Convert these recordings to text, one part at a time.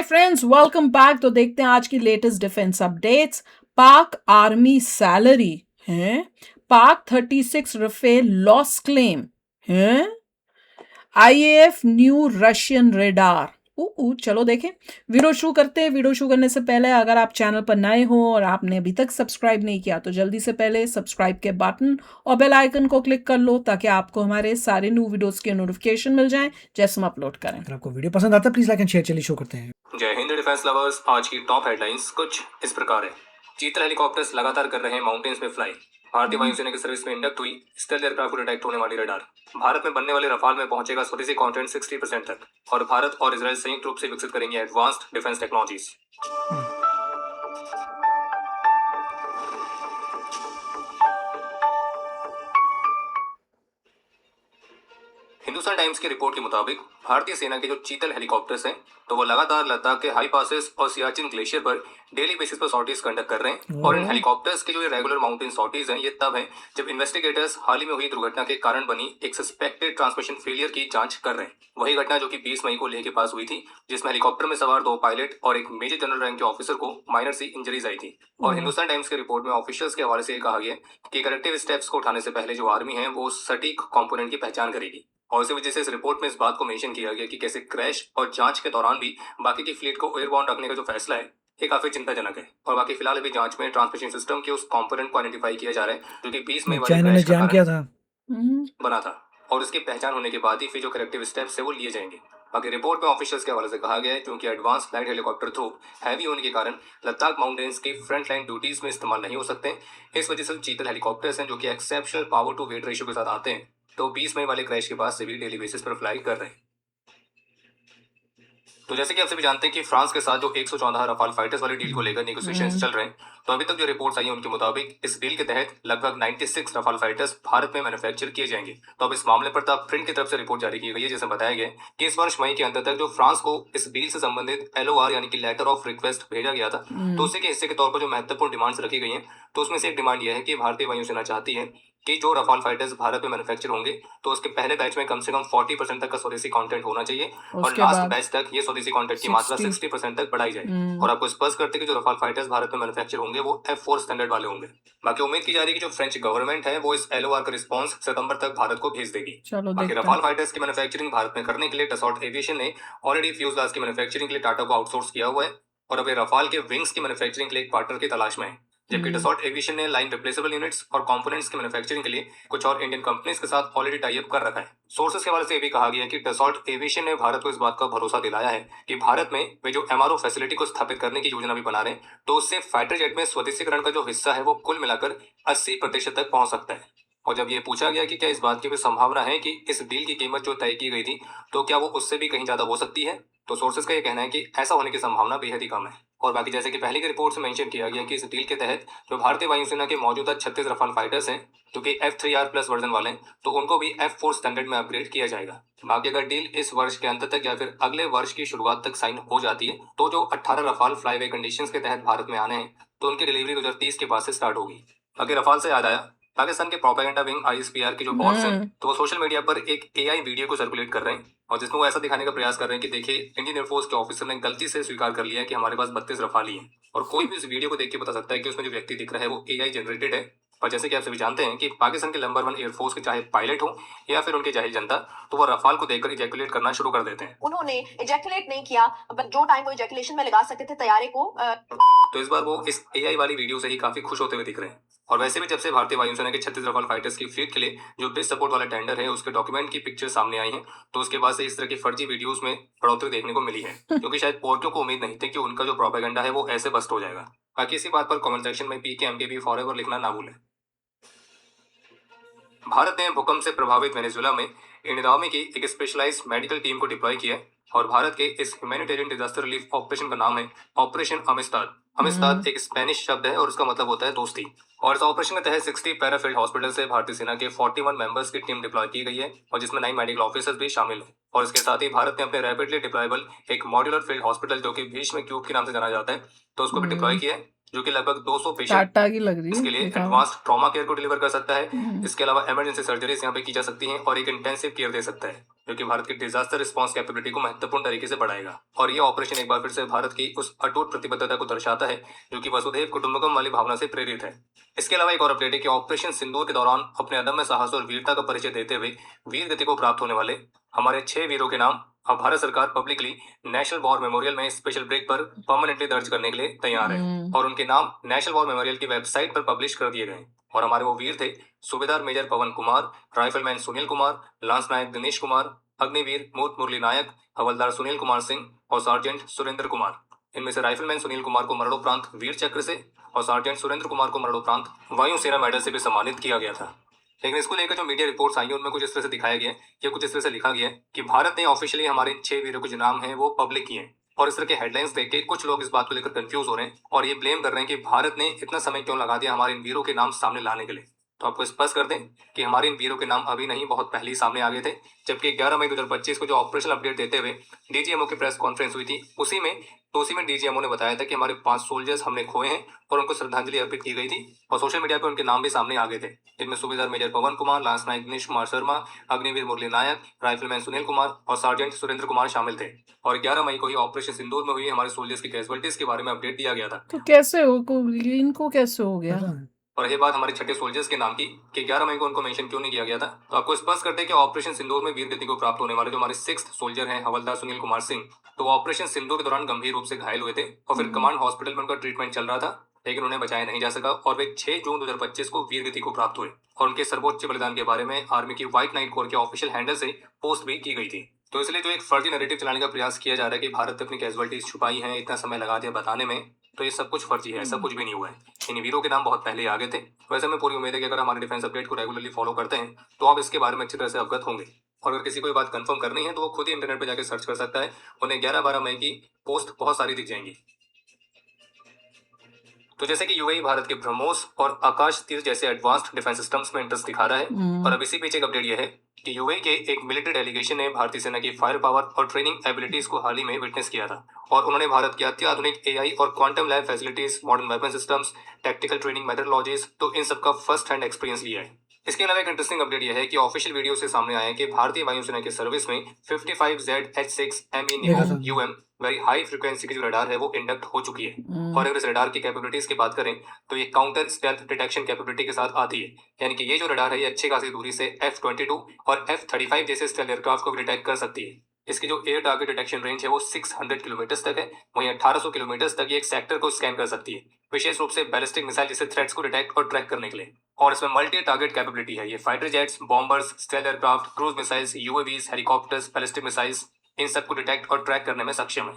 Friends, welcome back. तो देखते हैं आज की लेटेस्ट डिफेंस अपडेट्स। पाक आर्मी सैलरी है। पाक 36 रफेल लॉस क्लेम है। IAF new Russian radar. चलो देखें। वीडियो शुरू करते हैं। वीडियो शुरू करने से पहले अगर आप चैनल पर नए हो और आपने अभी तक सब्सक्राइब नहीं किया तो जल्दी से पहले सब्सक्राइब के बटन और बेल आइकन को क्लिक कर लो ताकि आपको हमारे सारे न्यू वीडियोस के नोटिफिकेशन मिल जाएं जैसे हम अपलोड करें। अगर आपको वीडियो पसंद आता है प्लीज लाइक एंड शेयर। चलिए शुरू करते हैं। जय हिंद डिफेंस लवर्स। आज की टॉप हेडलाइंस कुछ इस प्रकार है। चीतल हेलीकॉप्टर्स लगातार कर रहे हैं माउंटेन्स में फ्लाई। भारतीय वायुसेना की सर्विस में इंडक्ट हुई स्टेल्थ एयरक्राफ्ट को डिटेक्ट होने वाली रडार। भारत में बनने वाले रफाल में पहुंचेगा स्वदेशी कंटेंट 60% तक। और भारत और इजराइल संयुक्त रूप से विकसित करेंगे advanced defence technologies. Hindustan times की रिपोर्ट के मुताबिक भारतीय सेना के जो चीतल हेलीकॉप्टर्स हैं तो वो लगातार लद्दाख के हाई पासेस और सियाचिन ग्लेशियर पर डेली बेसिस पर सॉर्टीज कंडक्ट कर रहे हैं। और इन हेलीकॉप्टर्स के जो ये रेगुलर माउंटेन सॉर्टीज हैं ये तब हैं जब इन्वेस्टिगेटर्स हाल ही में हुई दुर्घटना के कारण बनी एक सस्पेक्टेड ट्रांसमिशन फेलियर की जांच कर रहे हैं। वही घटना जो कि 20 मई को लेह के पास हुई थी, जिसमें हेलीकॉप्टर में सवार 2 पायलट और एक मेजर जनरल रैंक के ऑफिसर को माइनर सी इंजरीज आई थी। और हिंदुस्तान टाइम्स की रिपोर्ट में ऑफिशियल्स के हवाले से कहा गया कि करेक्टिव स्टेप्स को उठाने से पहले जो आर्मी है वो सटीक कंपोनेंट की पहचान करेगी। और इसी वजह से इस रिपोर्ट में इस बात को मेंशन किया गया कि कैसे क्रैश और जांच के दौरान भी बाकी की फ्लीट को एयरबॉर्न रखने का जो फैसला है ये काफी चिंताजनक है। और बाकी फिलहाल अभी जांच में ट्रांसमिशन सिस्टम के उस कंपोनेंट को आइडेंटिफाई किया जा रहा है जो कि 20 मई वाले क्रैश का कारण बना था। और उसकी पहचान होने के बाद ही फिर जो करेक्टिव स्टेप्स है वो लिए जाएंगे। बाकी रिपोर्ट में ऑफिशियल्स के हवाले से कहा गया है क्योंकि advance light helicopter through heavy होने के कारण लद्दाख माउंटेन्स की फ्रंट लाइन ड्यूटीज में इस्तेमाल नहीं हो सकते। इस वजह से चीतल हेलीकॉप्टर्स हैं जो कि exceptional power to weight ratio के साथ आते हैं तो 20 मई वाले क्रैश के बाद से भी डेली बेसिस पर फ्लाई कर रहे हैं। तो जैसे कि आप सभी जानते हैं कि फ्रांस के साथ जो 114 रफाल फाइटर्स वाली डील को लेकर नेगोशिएशंस चल रहे हैं, तो अभी तक जो रिपोर्ट्स आई हैं उनके मुताबिक इस डील के तहत लगभग 96 रफाल फाइटर्स भारत में मैन्युफैक्चर किए जाएंगे। तो अब इस मामले पर तब प्रिंट की तरफ से रिपोर्ट जारी की गई है जिसमें बताया गया कि इस वर्ष मई के अंत तक जो फ्रांस को इस डील से संबंधित LOR यानी कि लेटर ऑफ रिक्वेस्ट भेजा गया था, तो उसी के हिस्से के तौर पर जो महत्वपूर्ण डिमांड्स रखी गई हैं, तो उसमें से एक डिमांड यह है कि भारतीय वायुसेना चाहती है कि जो रफाल फाइटर्स भारत में मैन्युफैक्चर होंगे तो उसके पहले बैच में कम से कम 40% तक का स्वदेशी कंटेंट होना चाहिए और लास्ट बैच तक ये स्वदेशी कंटेंट की मात्रा 60% तक बढ़ाई जाए। और आपको स्पष्ट करते कि जो रफाल फाइटर्स भारत में मैन्युफैक्चर होंगे वो F4 स्टैंडर्ड वाले होंगे। बाकी उम्मीद की जा रही है कि जो फ्रेंच गवर्नमेंट है वो इस LOR का रिस्पॉन्स सितंबर तक भारत को भेज देगी। बाकी रफाल फाइटर्स की मैन्युफैक्चरिंग भारत में करने के लिए टसॉल्ट एविएशन ने ऑलरेडी फ्यूजलाज की मैन्युफैक्चरिंग के लिए टाटा को आउटसोर्स किया हुआ है और अब रफाल के विंग्स की मैन्युफैक्चरिंग के लिए एक पार्टनर की तलाश में है। जबकि टसॉल्ट एविएशन ने लाइन रिप्लेसेबल यूनिट्स और कंपोनेंट्स की मैन्युफैक्चरिंग के लिए कुछ और इंडियन कंपनीज के साथ ऑलरेडी टाई अप कर रखा है। सोर्सेस के हवाले से भी कहा गया कि टसॉल्ट एविएशन ने भारत को इस बात का भरोसा दिलाया है कि भारत में वे जो MRO फैसिलिटी को स्थापित करने की योजना भी बना रहे हैं तो उससे फाइटर जेट में स्वदेशीकरण का जो हिस्सा है वो कुल मिलाकर 80% तक पहुंच सकता है। और जब ये पूछा गया कि क्या इस बात की भी संभावना है कि इस डील की कीमत जो तय की गई थी तो क्या वो उससे भी कहीं ज्यादा हो सकती है, तो सोर्सेस का ये कहना है कि ऐसा होने की संभावना बेहद ही कम है। और बाकी जैसे कि पहले की रिपोर्ट से मेंशन किया गया कि इस डील के तहत जो भारतीय वायुसेना के मौजूदा 36 रफाल फाइटर्स हैं जो कि F3R+ वर्जन वाले हैं तो उनको भी F4 स्टैंडर्ड में अपग्रेड किया जाएगा। बाकी अगर डील इस वर्ष के अंत तक या फिर अगले वर्ष की शुरुआत तक साइन हो जाती है तो जो 18 रफाल फ्लाईवे कंडीशंस के तहत भारत में आने हैं तो उनकी डिलीवरी 2030 के बाद से स्टार्ट होगी। बाकी रफाल से याद आया, पाकिस्तान के प्रोपेगेंडा विंग ISPR के जो बॉट्स हैं तो वो सोशल मीडिया पर एक AI वीडियो को सर्कुलेट कर रहे हैं और जिसमें वो ऐसा दिखाने का प्रयास कर रहे हैं कि देखिए इंडियन एयरफोर्स के ऑफिसर ने गलती से स्वीकार कर लिया है कि हमारे पास 32 रफाल ही हैं। और कोई भी इस वीडियो को देख के बता सकता है कि उसमें जो व्यक्ति दिख रहा है वो AI जनरेटेड है। और जैसे कि आप सभी जानते हैं कि पाकिस्तान के नंबर 1 एयरफोर्स के चाहे पायलट हो या फिर उनके जाहिल जनता तो वो रफाल को देखकर इजैकुलेट करना शुरू कर देते हैं। उन्होंने इजैकुलेट नहीं किया, बट जो टाइम वो इजैकुलेशन में लगा सकते थे तैयारे को तो इस बार वो इस AI वाली वीडियो से ही काफी खुश होते हुए दिख रहे हैं। और वैसे भी जब से भारतीय वायुसेना के 36 रफाल फाइटर्स की फ्लीट के लिए जो बेस्ट सपोर्ट वाला टेंडर है उसके डॉक्यूमेंट की पिक्चर सामने आई है तो उसके बाद से इस तरह की फर्जी वीडियोस में बढ़ोतरी देखने को मिली है क्योंकि शायद पोर्टियों को उम्मीद नहीं थी कि उनका जो प्रोपेगेंडा है वो ऐसे बस्ट हो जाएगा। बाकी इसी बात पर कमेंट सेक्शन में PKMKB फॉरएवर लिखना ना भूलें। भारत ने भूकंप से प्रभावित वेनेजुएला में इंडियन आर्मी की एक स्पेशलाइज्ड मेडिकल टीम को डिप्लॉय किया है और भारत के इस ह्यूमैनिटेरियन डिजास्टर रिलीफ ऑपरेशन का नाम है ऑपरेशन अमिस्ताद। अमिस्ताद एक स्पेनिश शब्द है और उसका मतलब होता है दोस्ती। और इस ऑपरेशन के तहत 60 पैराफील्ड हॉस्पिटल से भारतीय सेना के 41 मेंबर्स की टीम डिप्लॉय की गई है और जिसमें 9 मेडिकल ऑफिसर्स भी शामिल हैं। और इसके साथ ही भारत ने अपने रैपिडली डिप्लॉयबल एक मॉड्यूलर फील्ड हॉस्पिटल जो कि भीष्म क्यूब के नाम से जाना जाता है तो उसको भी डिप्लॉय किया है जो कि लगभग 200 पेशेंट टाटा की लग रही इसके है लिए लिखा हुआ। एडवांस्ड ट्रॉमा केयर को डिलीवर कर सकता है। हम्म, इसके अलावा इमरजेंसी सर्जरीज यहाँ पे की जा सकती हैं और एक इंटेंसिव केयर दे सकता है, जो कि भारत की डिजास्टर रिस्पांस कैपेबिलिटी को महत्वपूर्ण तरीके से बढ़ाएगा। और ये ऑपरेशन एक बार फिर से भारत की उस अटूट प्रतिबद्धता को दर्शाता है जो कि वसुधैव कुटुंबकम वाली भावना से प्रेरित है। इसके अलावा एक और अपडेट है कि ऑपरेशन सिंदूर के दौरान अपने अदम्य साहस और वीरता का परिचय देते हुए वीर गति को प्राप्त होने वाले हमारे 6 वीरों के नाम अब भारत सरकार पब्लिकली नेशनल वॉर मेमोरियल में स्पेशल ब्रेक पर परमानेंटली दर्ज करने के लिए तैयार है और उनके नाम नेशनल वॉर मेमोरियल की वेबसाइट पर पब्लिश कर दिए गए। और हमारे वो वीर थे सूबेदार मेजर पवन कुमार, राइफलमैन सुनील कुमार, लांस नायक दिनेश कुमार, अग्निवीर मूत मुरली नायक, हवलदार सुनील कुमार सिंह और सार्जेंट सुरेंद्र कुमार। इनमें से राइफलमैन सुनील कुमार को मरणोपरांत वीर चक्र से और सार्जेंट सुरेंद्र कुमार को मरणोपरांत वायु सेना मेडल से भी सम्मानित किया गया था। लेकिन इसको लेकर जो मीडिया रिपोर्ट्स आई हैं उनमें कुछ इस तरह से दिखाया गया है या कुछ इस तरह से लिखा गया है कि भारत ने ऑफिशियली हमारे इन 6 वीरों के जो नाम है वो पब्लिक किए हैं। और इस तरह के हेडलाइंस देख के कुछ लोग इस बात को लेकर कंफ्यूज हो रहे हैं और ये ब्लेम कर रहे हैं कि भारत ने इतना समय क्यों लगा दिया हमारे इन वीरों के नाम सामने लाने के लिए। तो आपको स्पष्ट कर दें कि हमारे इन वीरों के नाम अभी नहीं, बहुत पहले ही सामने आ गए थे। जबकि 11 मई 2025 को जो ऑपरेशनल अपडेट देते हुए डीजीएमओ की प्रेस कॉन्फ्रेंस हुई थी उसी में डीजीएमओ ने बताया था कि हमारे 5 सोल्जर्स हमने खोए हैं और उनको श्रद्धांजलि अर्पित की गई थी और सोशल मीडिया पर उनके नाम भी सामने आ गए थे, जिनमें सूबेदार मेजर पवन कुमार, लांस नायक दिनेश कुमार शर्मा, अग्निवीर मुरली नायक, राइफलमैन सुनील कुमार और सार्जेंट सुरेंद्र कुमार शामिल थे। और 11 मई को ही ऑपरेशन सिंदूर में हुई हमारे सोल्जर्स की कैजुअलिटीज के बारे में अपडेट दिया गया था। तो कैसे हो इनको कैसे हो गया? पता नहीं। और ये बात हमारे 6 सोल्जर्स के नाम की कि 11 मई को उनको मेंशन क्यों नहीं किया गया था। तो आपको स्पष्ट करते हैं कि ऑपरेशन सिंदूर में वीर गति को प्राप्त होने वाले जो हमारे 6th सोल्जर हैं हवलदार सुनील कुमार सिंह, तो वो ऑपरेशन सिंदूर के दौरान गंभीर रूप से घायल हुए थे और फिर कमांड हॉस्पिटल में उनका ट्रीटमेंट चल रहा था, लेकिन उन्हें बचाया नहीं जा सका और वे 6 जून 2025 को वीर गति को प्राप्त हुए और उनके सर्वोच्च बलिदान के बारे में आर्मी की व्हाइट नाइट कोर के ऑफिशियल हैंडल से पोस्ट भी की गई थी। तो इसलिए जो एक फर्जी नैरेटिव चलाने का प्रयास किया जा रहा है कि भारत ने अपनी कैजुअलिटीज छुपाई हैं, इतना समय लगा दिया बताने में, तो ये सब कुछ फर्जी है, ऐसा कुछ भी नहीं हुआ है। इन वीरों के नाम बहुत पहले आ गए थे। वैसे हमें पूरी उम्मीद है कि अगर हमारे डिफेंस अपडेट को रेगुलरली फॉलो करते हैं तो आप इसके बारे में अच्छी तरह से अवगत होंगे। और अगर किसी को ये बात कंफर्म करनी है तो वो खुद ही इंटरनेट पर जाकर सर्च कर सकता है, उन्हें 11-12 मई की पोस्ट बहुत सारी दिख जाएंगी। तो जैसे कि यूएई भारत के ब्रह्मोस और आकाश तीर जैसे एडवांस्ड डिफेंस सिस्टम्स में इंटरेस्ट दिखा रहा है। और अब इसी बीच एक अपडेट यह है कि यूएई के एक मिलिट्री डेलीगेशन ने भारतीय सेना की फायर पावर और ट्रेनिंग एबिलिटीज को हाल ही में विटनेस किया था और उन्होंने भारत की अत्याधुनिक एआई और quantum lab facilities, modern weapon systems, tactical training methodologies, तो इन सबका फर्स्ट हैंड एक्सपीरियंस लिया है। इसके अलावा एक इंटरेस्टिंग अपडेट यह है कि ऑफिशियल वीडियो से सामने आया है कि भारतीय वायुसेना के सर्विस में 55ZH6ME देखा था। UM वेरी हाई फ्रीक्वेंसी की जो रडार है वो इंडक्ट हो चुकी है। और अगर इस रडार की कैपेबिलिटीज की बात करें तो ये काउंटर स्टेल्थ डिटेक्शन कैपेबिलिटी के साथ आती है, यानी कि ये जो रडार है ये अच्छी खासी दूरी से F-22 और F-35 जैसे स्टेल्थ एयरक्राफ्ट को भी डिटेक्ट कर सकती है। इसकी जो एयर टारगेट डिटेक्शन रेंज है वो 600 किलोमीटर तक है, वहीं 1800 किलोमीटर तक ये एक सेक्टर को स्कैन कर सकती है, विशेष रूप से बैलिस्टिक मिसाइल जैसे थ्रेट्स को डिटेक्ट और ट्रैक करने के लिए। और इसमें मल्टी टारगेट कैपेबिलिटी है, ये fighter jets, bombers, stealth aircraft, cruise missiles, UAVs, helicopters, ballistic missiles, इन सबको डिटेक्ट और ट्रैक करने में सक्षम है।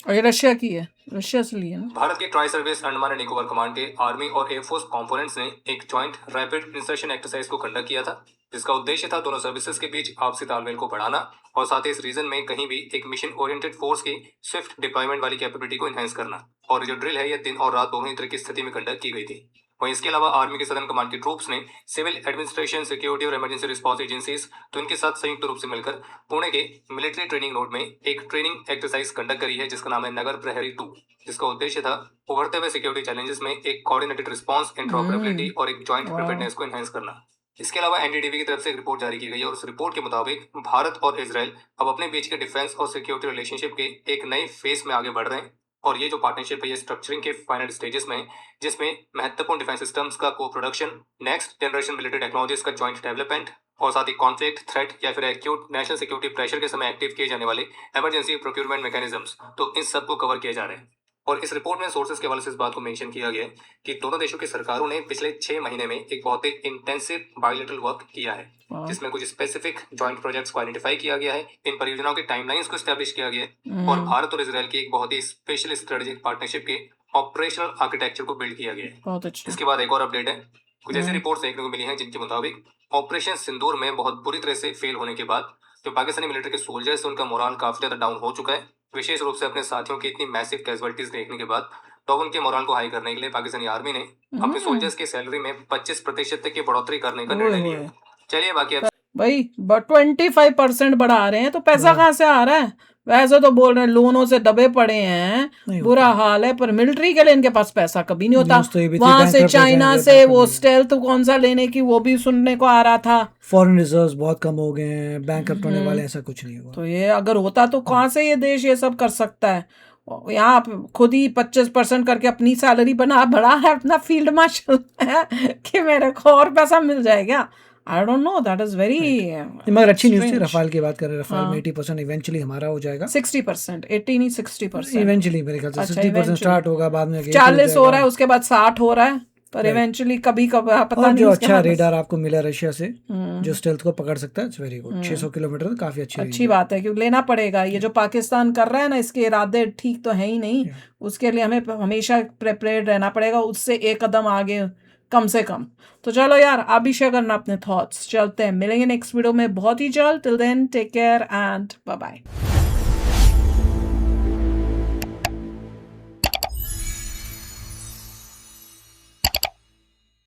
और ये रशिया की है, रशिया से ली है ना? भारत के tri service Andaman and Nicobar command के आर्मी और एयरफोर्स कंपोनेंट्स ने एक जॉइंट रैपिड इंसर्शन एक्सरसाइज को कंडक्ट किया था, जिसका उद्देश्य था दोनों सर्विसेज के बीच आपसी तालमेल को बढ़ाना और साथ ही इस रीजन में कहीं भी एक मिशन ओरिएंटेड फोर्स की स्विफ्ट डिप्लॉयमेंट वाली कैपेबिलिटी को एनहांस करना। और जो ड्रिल है ये दिन और रात दोनों ही तरह की स्थिति में कंडक्ट की गई थी। वहीं इसके अलावा आर्मी के सदर्न कमांड की ट्रूप्स ने सिविल एडमिनिस्ट्रेशन, सिक्योरिटी और इमरजेंसी रिस्पॉन्स एजेंसीज, तो इनके साथ संयुक्त रूप से मिलकर पुणे के मिलिट्री ट्रेनिंग नोड में एक ट्रेनिंग एक्सरसाइज कंडक्ट करी है जिसका नाम है नगर प्रहरी 2, जिसका उद्देश्य था उभरते हुए सिक्योरिटी चैलेंजेस में एक कोऑर्डिनेटेड रिस्पॉन्स, इंटरऑपरेबिलिटी और एक जॉइंट प्रिपेयर्डनेस को एनहांस करना। इसके अलावा एनडीटीवी की तरफ से एक रिपोर्ट जारी की गई है और उस रिपोर्ट के मुताबिक भारत और इजराइल अब अपने बीच के डिफेंस और सिक्योरिटी रिलेशनशिप के एक नए फेज में आगे बढ़ रहे हैं और ये जो पार्टनरशिप है ये स्ट्रक्चरिंग के फाइनल स्टेजेस में है, जिसमें महत्वपूर्ण डिफेंस सिस्टम्स का को production, next generation military technologies का जॉइंट डेवलपमेंट और साथ ही कॉन्फ्लिक्ट, थ्रेट या फिर एक्यूट नेशनल सिक्योरिटी प्रेशर के समय एक्टिव किए जाने वाले इमरजेंसी प्रोक्योरमेंट मैकेनिज्म्स, तो इन सबको कवर किया जा रहा है। और इस रिपोर्ट में सोर्सेज के हवाले से इस बात को मेंशन किया गया है कि दोनों देशों की सरकारों ने पिछले 6 महीने में एक बहुत ही इंटेंसिव बायलैटरल वर्क किया है, जिसमें कुछ स्पेसिफिक जॉइंट प्रोजेक्ट्स को आइडेंटिफाई किया गया है, इन परियोजनाओं की टाइमलाइंस को एस्टैब्लिश किया गया है और भारत और इजराइल की एक बहुत ही स्पेशल स्ट्रेटेजिक पार्टनरशिप के ऑपरेशनल आर्किटेक्चर को बिल्ड किया गया है। बहुत अच्छा। इसके बाद एक और अपडेट है, कुछ ऐसी रिपोर्ट्स देखने को मिली हैं जिनके मुताबिक ऑपरेशन सिंदूर में बहुत बुरी तरह से फेल होने के बाद जो पाकिस्तानी मिलिट्री के सोल्जर्स उनका मोरल काफी ज्यादा डाउन हो चुका है, विशेष रूप से अपने साथियों की इतनी मैसिव कैजुअलिटीज देखने के बाद। तो उनके मोरल को हाई करने के लिए पाकिस्तानी आर्मी ने अपने सोल्जर्स की सैलरी में 25% तक की बढ़ोतरी करने का निर्णय लिया है। चलिए बाकी अब भाई 25% बढ़ा रहे हैं तो पैसा कहाँ से आ रहा है? वैसे तो बोल रहे हैं लोनों से दबे पड़े हैं, नहीं बुरा हाल है, पर मिलिट्री के लिए इनके पास पैसा कभी नहीं होता। न्यूज़ तो ये भी थी, वहां से bankrupt हो चाइना जाएंगे, से bankrupt वो हो जाएंगे। स्टेल्थ कौन सा लेने की वो भी सुनने को आ रहा था। फॉरेन रिजर्व्स बहुत कम हो गए हैं, बैंक होने वाले, ऐसा कुछ नहीं हुआ। तो ये अगर होता तो कहाँ से ये देश ये सब कर सकता है। यहाँ आप खुद ही 25% करके अपनी सैलरी बढ़ा है अपना फील्ड मार्शल कि मेरे को और पैसा मिल जाएगा। I don't know, that is very मगर अच्छी न्यूज़ थी, रफाल की बात कर रहे हैं, रफाल में 80% इवेंचुअली हमारा हो जाएगा। 60%, 80 नहीं 60%। इवेंचुअली मेरे ख्याल से अच्छा, 60% स्टार्ट होगा, बाद में 40 हो रहा है, उसके बाद 60 हो रहा है, पर Right. इवेंचुअली कभी पता और नहीं। जो उसके अच्छा बाद रेडार आपको मिला रशिया से, जो स्टेल्थ को पकड़ सकता है, इट्स वेरी गुड। 600 किलोमीटर तो काफी अच्छी बात है, क्योंकि लेना पड़ेगा। ये जो पाकिस्तान कर रहा है ना, इसके इरादे ठीक तो है ही नहीं। उसके लिए हमें हमेशा प्रिपेयर्ड रहना पड़ेगा, उससे एक कदम आगे कम से कम। तो चलो यार, आप भी शेयर करना अपने थॉट्स। चलते हैं, मिलेंगे नेक्स्ट वीडियो में बहुत ही जल्द। Till then take care and bye bye.